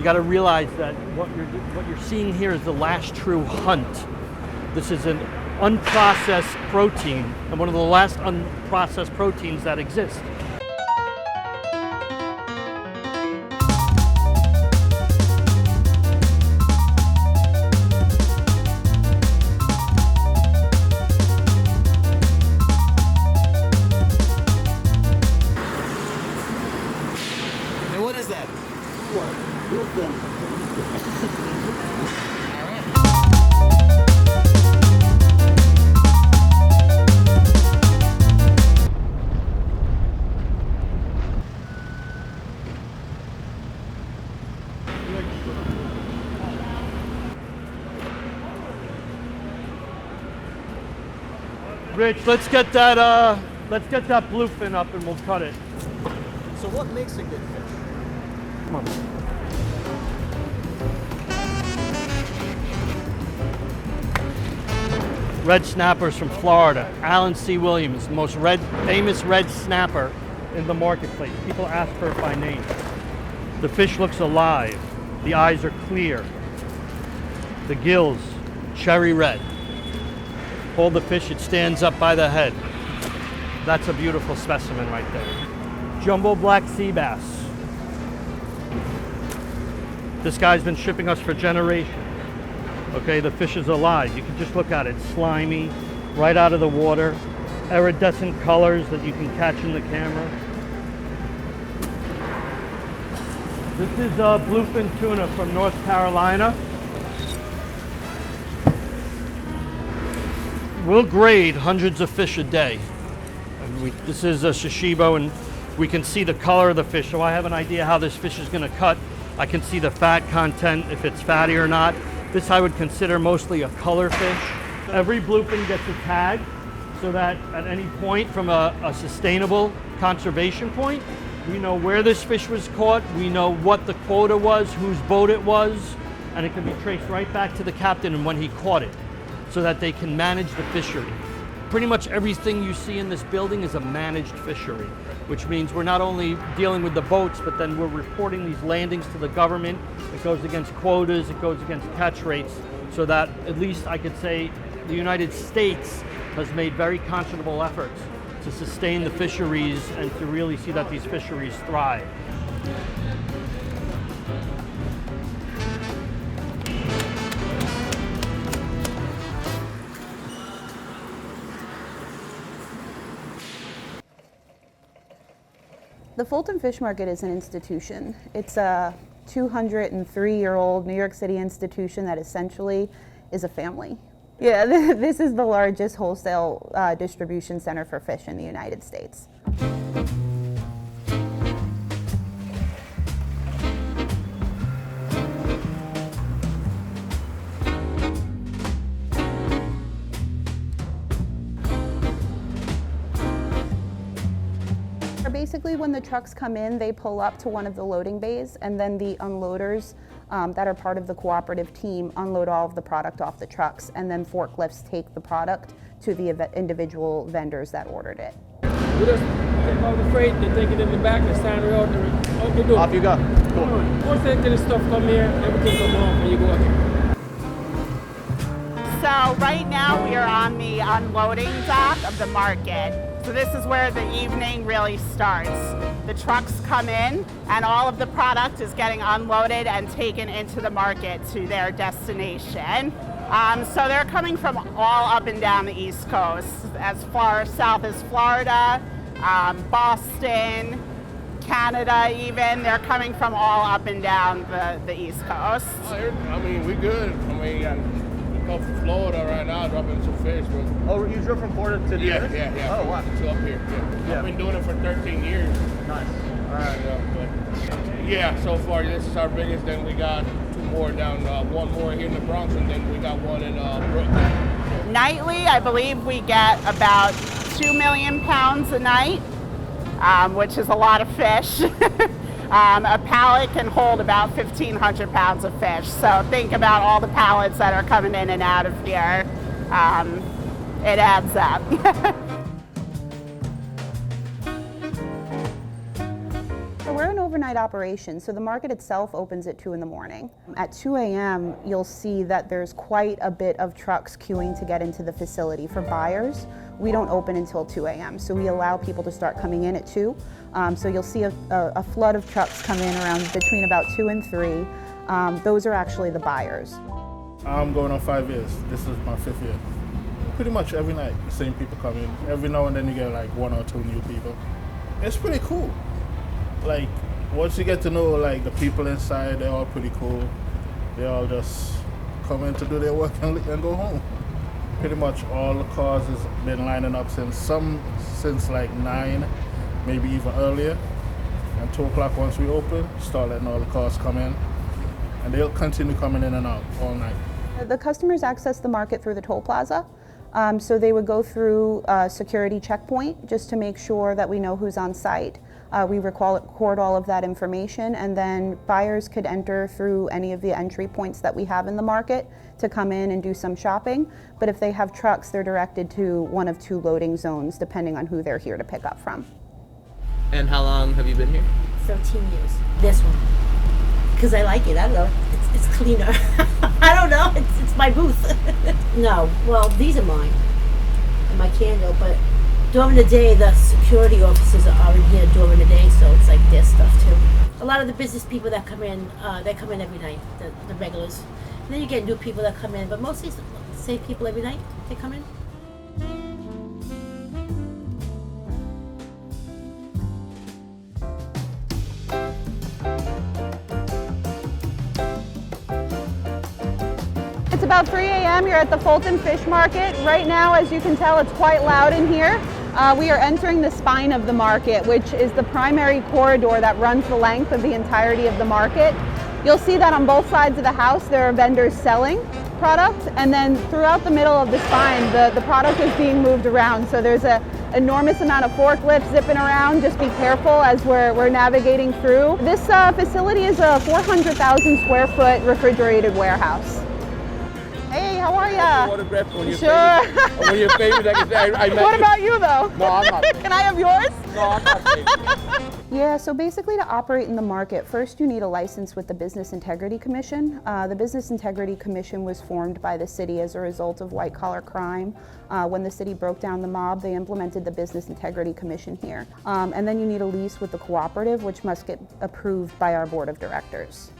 got to realize that what you're seeing here is the last true hunt. This is an unprocessed protein, and one of the last unprocessed proteins that exist. And what is that? Rich, let's get that bluefin up and we'll cut it. So what makes a good fish? Come on. Red snappers from Florida. Alan C. Williams, the most famous red snapper in the marketplace. People ask her by name. The fish looks alive. The eyes are clear. The gills, cherry red. Hold the fish, it stands up by the head. That's a beautiful specimen right there. Jumbo black sea bass. This guy's been shipping us for generations. Okay, the fish is alive. You can just look at it, slimy, right out of the water. Iridescent colors that you can catch in the camera. This is bluefin tuna from North Carolina. We'll grade hundreds of fish a day. And this is a Shishibo, and we can see the color of the fish, so I have an idea how this fish is going to cut. I can see the fat content, if it's fatty or not. This I would consider mostly a color fish. Every bluefin gets a tag, so that at any point from a sustainable conservation point, we know where this fish was caught, we know what the quota was, whose boat it was, and it can be traced right back to the captain and when he caught it, so that they can manage the fishery. Pretty much everything you see in this building is a managed fishery, which means we're not only dealing with the boats, but then we're reporting these landings to the government. It goes against quotas, it goes against catch rates, so that at least I could say the United States has made very considerable efforts to sustain the fisheries and to really see that these fisheries thrive. The Fulton Fish Market is an institution. It's a 203-year-old New York City institution that essentially is a family. Yeah, this is the largest wholesale distribution center for fish in the United States. Basically, when the trucks come in, they pull up to one of the loading bays, and then the unloaders that are part of the cooperative team unload all of the product off the trucks, and then forklifts take the product to the individual vendors that ordered it. We just take all the freight, they take it in the back, they stand out the door. Off you go. Cool. Once the stuff come here, everything come off and you go again. So right now we are on the unloading dock of the market. So this is where the evening really starts. The trucks come in and all of the product is getting unloaded and taken into the market to their destination. So they're coming from all up and down the East Coast, as far south as Florida, Boston, Canada even. They're coming from all up and down the East Coast. I mean, we good. I mean, up from Florida right now, dropping some fish. But Oh, you drove from Florida to the yeah. Oh, wow. To up here. Yeah. I've been doing it for 13 years. Nice. All right. Yeah, so far this is our biggest. Then we got two more down, one more here in the Bronx, and then we got one in Brooklyn. Nightly, I believe we get about 2 million pounds a night, which is a lot of fish. A pallet can hold about 1,500 pounds of fish. So think about all the pallets that are coming in and out of here. It adds up. So we're an overnight overnight operation. So the market itself opens at 2 in the morning. At 2 a.m., you'll see that there's quite a bit of trucks queuing to get into the facility. For buyers, we don't open until 2 a.m., so we allow people to start coming in at 2. So you'll see a flood of trucks come in around between about 2 and 3. Those are actually the buyers. I'm going on 5 years. This is my 5th year. Pretty much every night, the same people come in. Every now and then you get like 1 or 2 new people. It's pretty cool. Like, once you get to know like the people inside, they're all pretty cool. They all just come in to do their work and go home. Pretty much all the cars has been lining up since like 9, maybe even earlier. And 2 o'clock once we open, start letting all the cars come in. And they'll continue coming in and out all night. The customers access the market through the toll plaza. So they would go through a security checkpoint just to make sure that we know who's on site. We record all of that information, and then buyers could enter through any of the entry points that we have in the market to come in and do some shopping. But if they have trucks, they're directed to one of 2 loading zones, depending on who they're here to pick up from. And how long have you been here? 13 years. This one. Because I like it. I don't know. It's cleaner. I don't know. It's my booth. No. Well, these are mine. And my candle. But during the day, the security officers are in here during the day, so it's like their stuff too. A lot of the business people that come in, they come in every night, the regulars. And then you get new people that come in, but mostly the same people every night, they come in. It's about 3 a.m. You're at the Fulton Fish Market. Right now, as you can tell, it's quite loud in here. We are entering the spine of the market, which is the primary corridor that runs the length of the entirety of the market. You'll see that on both sides of the house there are vendors selling product, and then throughout the middle of the spine the product is being moved around. So there's an enormous amount of forklifts zipping around. Just be careful as we're navigating through. This facility is a 400,000 square foot refrigerated warehouse. Hey, how are ya? What a breath when you're Sure. famous. When you're famous, I can say I met What you. about you though? No, I'm not. Can I have yours? No, I'm not famous. Yeah, so basically to operate in the market, first you need a license with the Business Integrity Commission. The Business Integrity Commission was formed by the city as a result of white collar crime. When the city broke down the mob, they implemented the Business Integrity Commission here. And then you need a lease with the cooperative, which must get approved by our board of directors.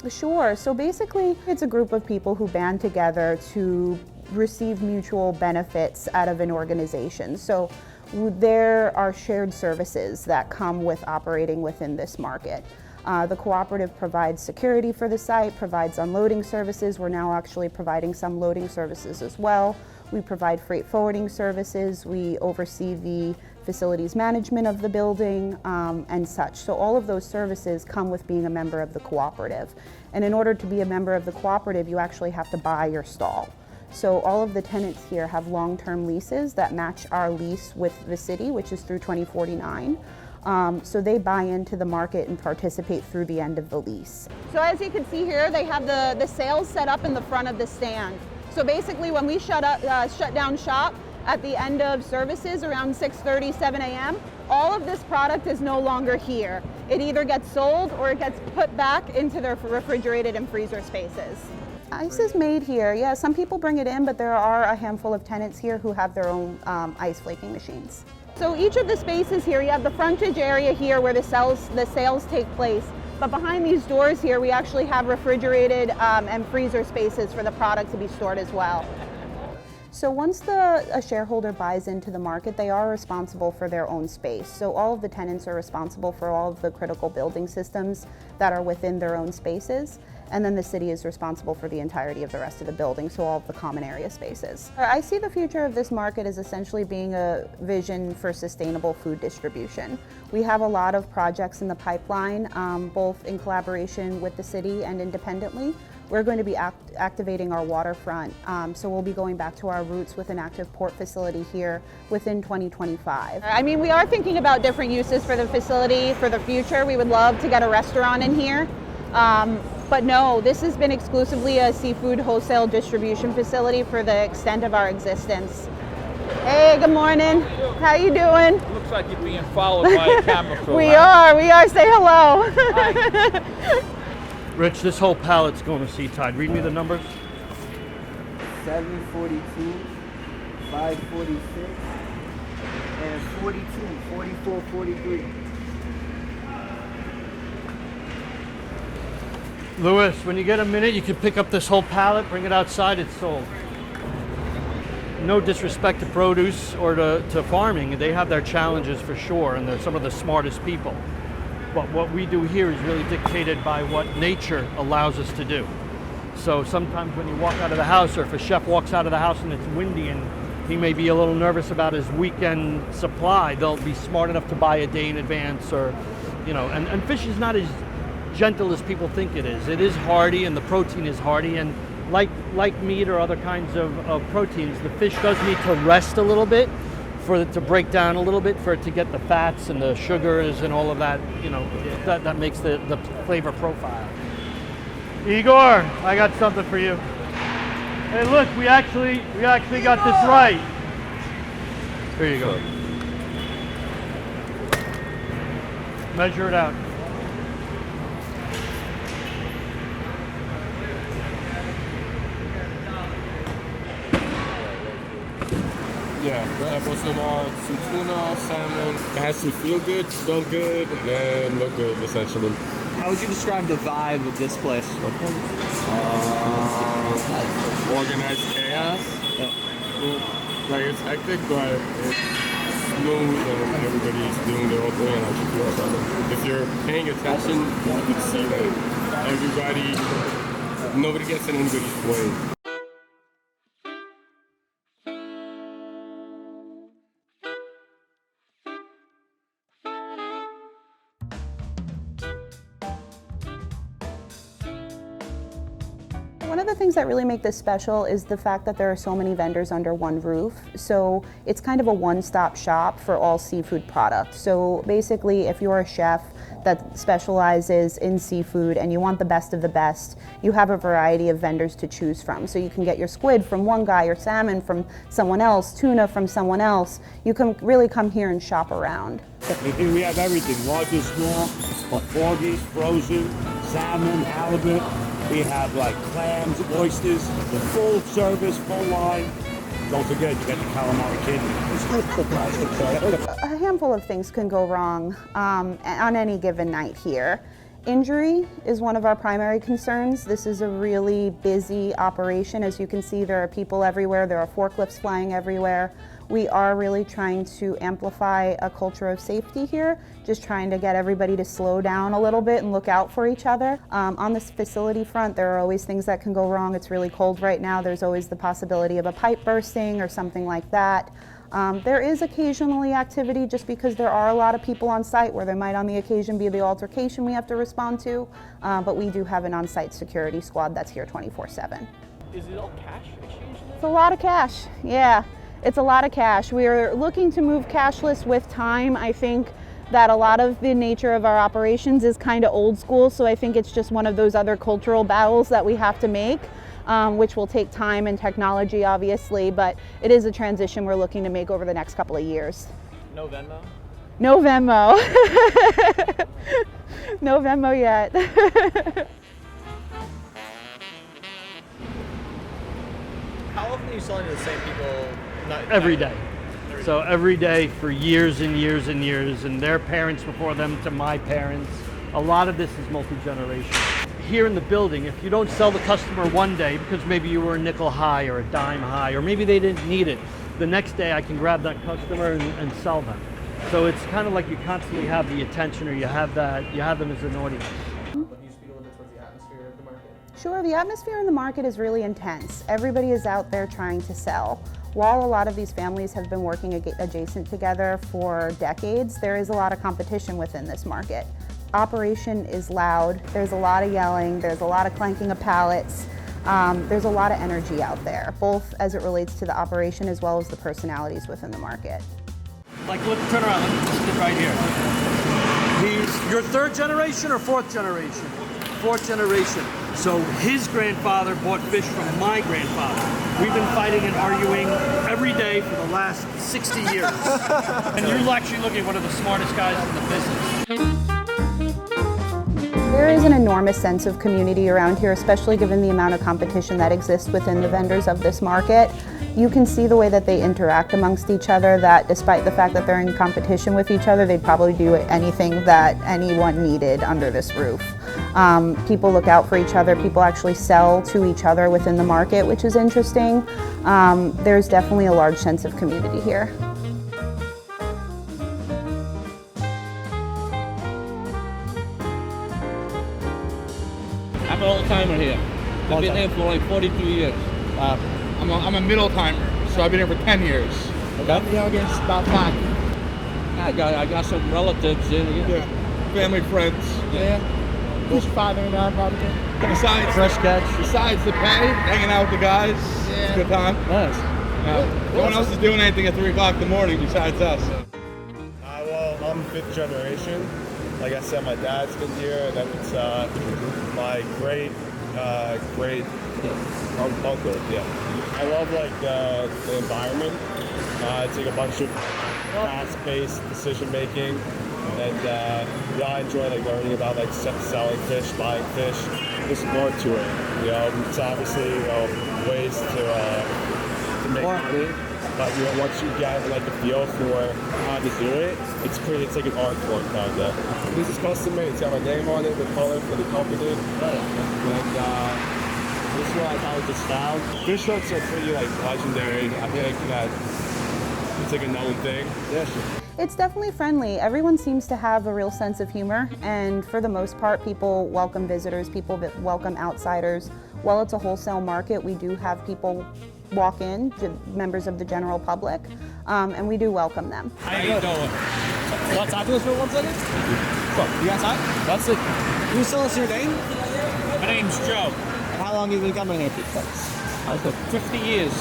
Sure. So basically, it's a group of people who band together to receive mutual benefits out of an organization. So there are shared services that come with operating within this market. The cooperative provides security for the site, provides unloading services. We're now actually providing some loading services as well. We provide freight forwarding services. We oversee the facilities management of the building and such. So all of those services come with being a member of the cooperative. And in order to be a member of the cooperative, you actually have to buy your stall. So all of the tenants here have long-term leases that match our lease with the city, which is through 2049. So they buy into the market and participate through the end of the lease. So as you can see here, they have the sales set up in the front of the stand. So basically when we shut down shop at the end of services around 6:30, 7 a.m., all of this product is no longer here. It either gets sold or it gets put back into their refrigerated and freezer spaces. Ice is made here. Yeah, some people bring it in, but there are a handful of tenants here who have their own ice flaking machines. So each of the spaces here, you have the frontage area here where the sales take place. But behind these doors here, we actually have refrigerated and freezer spaces for the product to be stored as well. So once a shareholder buys into the market, they are responsible for their own space. So all of the tenants are responsible for all of the critical building systems that are within their own spaces. And then the city is responsible for the entirety of the rest of the building, so all of the common area spaces. I see the future of this market as essentially being a vision for sustainable food distribution. We have a lot of projects in the pipeline, both in collaboration with the city and independently. We're going to be activating our waterfront, so we'll be going back to our roots with an active port facility here within 2025. I mean, we are thinking about different uses for the facility for the future. We would love to get a restaurant in here. But no, this has been exclusively a seafood wholesale distribution facility for the extent of our existence. Hey, good morning. How you doing? Looks like you're being followed by a camera crew. We are. Say hello. Rich, this whole pallet's going to Seatide. Read me the numbers. 742, 546, and 42, 44, 43. Louis, when you get a minute, you can pick up this whole pallet, bring it outside, it's sold. No disrespect to produce or to farming, they have their challenges for sure, and they're some of the smartest people. But what we do here is really dictated by what nature allows us to do. So sometimes when you walk out of the house, or if a chef walks out of the house and it's windy and he may be a little nervous about his weekend supply, they'll be smart enough to buy a day in advance, or, you know, and fish is not as gentle as people think it is. It is hardy, and the protein is hardy, and like meat or other kinds of proteins, the fish does need to rest a little bit for it to break down a little bit, for it to get the fats and the sugars and all of that, you know, that makes the flavor profile. Igor, I got something for you. Hey, look, we actually got this right. Here you go. Measure it out. Yeah, grab us some tuna, salmon. It has to feel good, smell good, and look good, essentially. How would you describe the vibe of this place? Organized chaos. Like, it's hectic, but it's smooth, and everybody's doing their own thing, and I should feel something. If you're paying attention, you can see that nobody gets in anybody's way. One of the things that really make this special is the fact that there are so many vendors under one roof. So it's kind of a one-stop shop for all seafood products. So basically, if you're a chef that specializes in seafood and you want the best of the best, you have a variety of vendors to choose from. So you can get your squid from one guy, your salmon from someone else, tuna from someone else. You can really come here and shop around. We have everything, large and small, porgies, frozen, salmon, halibut. We have like clams, oysters, the full service, full line. Don't forget, you got the calamari kidney. A handful of things can go wrong on any given night here. Injury is one of our primary concerns. This is a really busy operation. As you can see, there are people everywhere. There are forklifts flying everywhere. We are really trying to amplify a culture of safety here, just trying to get everybody to slow down a little bit and look out for each other. On this facility front, there are always things that can go wrong. It's really cold right now. There's always the possibility of a pipe bursting or something like that. There is occasionally activity just because there are a lot of people on site where there might on the occasion be the altercation we have to respond to, but we do have an on-site security squad that's here 24/7. Is it all cash exchange? It's a lot of cash, yeah. It's a lot of cash. We're looking to move cashless with time. I think that a lot of the nature of our operations is kind of old school, so I think it's just one of those other cultural battles that we have to make, which will take time and technology, obviously, but it is a transition we're looking to make over the next couple of years. No Venmo? No Venmo. No Venmo yet. How often are you selling to the same people? Every day. So every day for years and years and years, and their parents before them to my parents. A lot of this is multi-generational. Here in the building, if you don't sell the customer one day because maybe you were a nickel high or a dime high, or maybe they didn't need it, the next day I can grab that customer and sell them. So it's kind of like you constantly have the attention, or you have them as an audience. Sure, the atmosphere in the market is really intense. Everybody is out there trying to sell. While a lot of these families have been working adjacent together for decades, there is a lot of competition within this market. Operation is loud, there's a lot of yelling, there's a lot of clanking of pallets, there's a lot of energy out there, both as it relates to the operation as well as the personalities within the market. Like, look, turn around, let's sit right here. He's your third generation or fourth generation? Fourth generation. So his grandfather bought fish from my grandfather. We've been fighting and arguing every day for the last 60 years. And you're actually looking at one of the smartest guys in the business. There is an enormous sense of community around here, especially given the amount of competition that exists within the vendors of this market. You can see the way that they interact amongst each other, that despite the fact that they're in competition with each other, they'd probably do anything that anyone needed under this roof. People look out for each other. People actually sell to each other within the market, which is interesting. There's definitely a large sense of community here. I'm an old timer here. I've been here for like 42 years. I'm a middle timer, so I've been here for 10 years. Okay. I'm the youngest, about 5. I got some relatives in here. Yeah. Family, friends. Yeah. Who's father and I probably. Besides fresh catch. Besides the pay, hanging out with the guys. Yeah. It's a good time. Nice. No one else is doing anything at 3 o'clock in the morning besides us. Well, I'm 5th generation. Like I said, my dad's been here, and then it's my great uncle. Yeah. I love like the environment. It's like a bunch of fast-paced decision making, and I enjoy like learning about like selling fish, buying fish. There's more to it. It's obviously ways to make money. But once you get like the feel for how to do it, it's like an art form kind of. This is custom made. It's got my name on it, the color for the company, and this is what I kind of just found. Fish hooks are pretty like legendary. I think that it's like a known thing. Yeah, sure. It's definitely friendly. Everyone seems to have a real sense of humor, and for the most part, people welcome visitors, people welcome outsiders. While it's a wholesale market, we do have people walk in, members of the general public, and we do welcome them. How you doing? Want to talk to us for 1 second? You got time? That's it. Can you tell us your name? My name's Joe. How long have you been coming here? 50 years.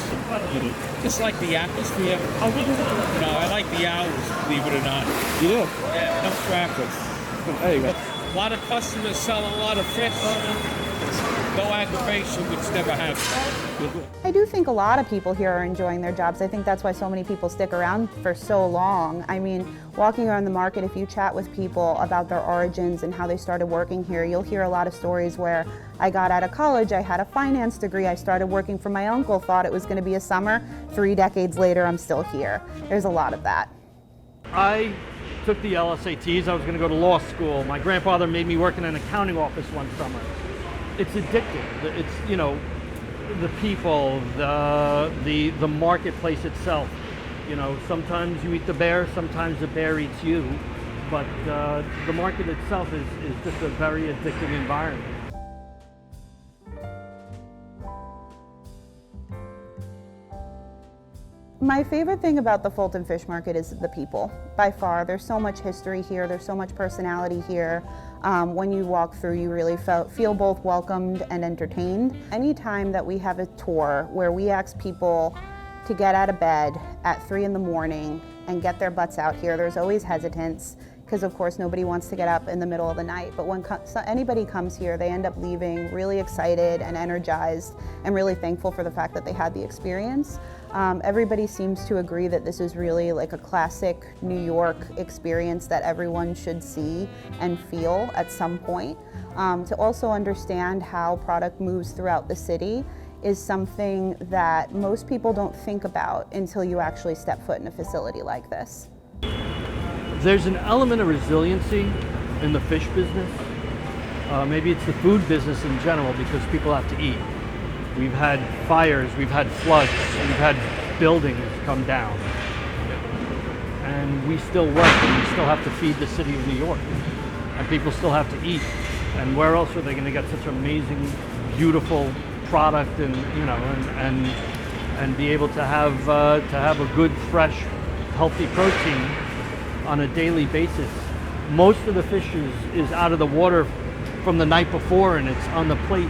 Just like the atmosphere. I like the hours, believe it or not. You do? Yeah, no traffic. There you go. A lot of customers selling a lot of fish. No aggravation, which never happens. I do think a lot of people here are enjoying their jobs. I think that's why so many people stick around for so long. I mean, walking around the market, if you chat with people about their origins and how they started working here, you'll hear a lot of stories where I got out of college, I had a finance degree, I started working for my uncle, thought it was going to be a summer. 3 decades later, I'm still here. There's a lot of that. I took the LSATs. I was going to go to law school. My grandfather made me work in an accounting office one summer. It's addictive. It's, the people, the marketplace itself. Sometimes you eat the bear, sometimes the bear eats you. But the market itself is just a very addictive environment. My favorite thing about the Fulton Fish Market is the people, by far. There's so much history here, there's so much personality here. When you walk through, you really feel both welcomed and entertained. Anytime that we have a tour where we ask people to get out of bed at 3 in the morning and get their butts out here, there's always hesitance, because of course nobody wants to get up in the middle of the night. But when anybody comes here, they end up leaving really excited and energized and really thankful for the fact that they had the experience. Everybody seems to agree that this is really like a classic New York experience that everyone should see and feel at some point. To also understand how product moves throughout the city is something that most people don't think about until you actually step foot in a facility like this. There's an element of resiliency in the fish business. Maybe it's the food business in general, because people have to eat. We've had fires, we've had floods, we've had buildings come down. And we still work, and we still have to feed the city of New York. And people still have to eat. And where else are they going to get such amazing, beautiful product and be able to have a good, fresh, healthy protein on a daily basis? Most of the fish is out of the water from the night before, and it's on the plate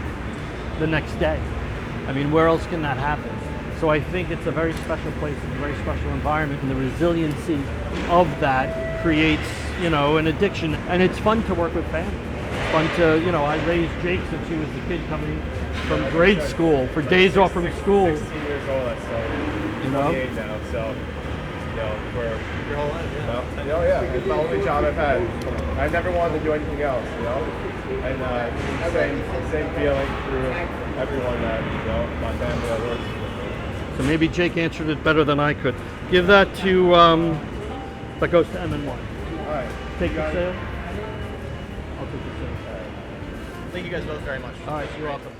the next day. I mean, where else can that happen? So I think it's a very special place, it's a very special environment, and the resiliency of that creates, you know, an addiction. And it's fun to work with family. It's fun to, you know, I raised Jake since he was a kid coming from grade school, for days off from school. 16 years old, so You know? 28 now, so, you know, for Your whole life, yeah. you know, yeah, it's the only job I've had. I never wanted to do anything else, you know? And same feeling through everyone that, you know, my family that works with. So maybe Jake answered it better than I could. Give that to, that goes to MN1. All right. Take the sale. I'll take the sale. Thank you guys both very much. All right, you're welcome.